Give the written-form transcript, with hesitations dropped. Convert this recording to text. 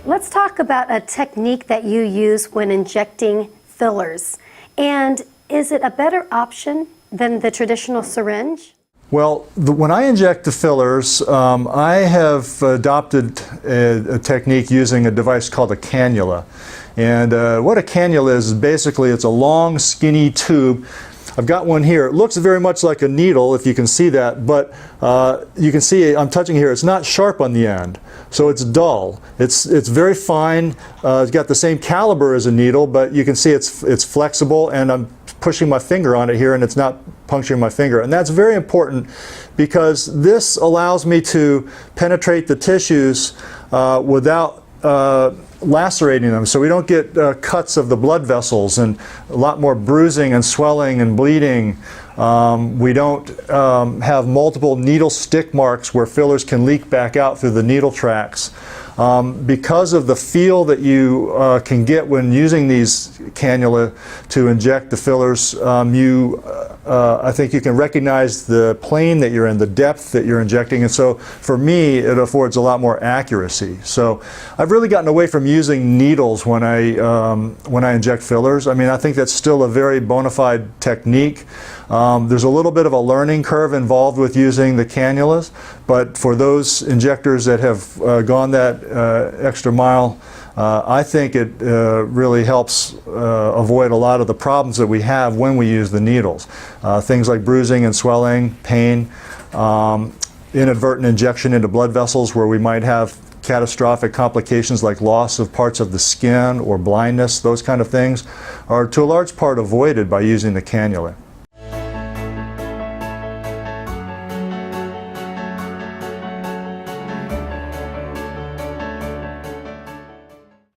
Let's talk about a technique that you use when injecting fillers. And is it a better option than the traditional syringe? Well, when I inject the fillers, I have adopted a technique using a device called a cannula. And what a cannula is basically it's a long, skinny tube. I've got one here. It looks very much like a needle, if you can see that, but you can see I'm touching here. It's not sharp on the end, so it's dull. It's very fine. It's got the same caliber as a needle, but you can see it's flexible, and I'm pushing my finger on it here, and it's not puncturing my finger. And that's very important because this allows me to penetrate the tissues without lacerating them, so we don't get cuts of the blood vessels and a lot more bruising and swelling and bleeding. We don't have multiple needle stick marks where fillers can leak back out through the needle tracks. Because of the feel that you can get when using these cannula to inject the fillers, I think you can recognize the plane that you're in, the depth that you're injecting, and so for me it affords a lot more accuracy. So I've really gotten away from using needles when I inject fillers. I mean, I think that's still a very bona fide technique. There's a little bit of a learning curve involved with using the cannulas, but for those injectors that have gone that extra mile, I think it really helps avoid a lot of the problems that we have when we use the needles. Things like bruising and swelling, pain, inadvertent injection into blood vessels where we might have catastrophic complications like loss of parts of the skin or blindness. Those kind of things are to a large part avoided by using the cannula.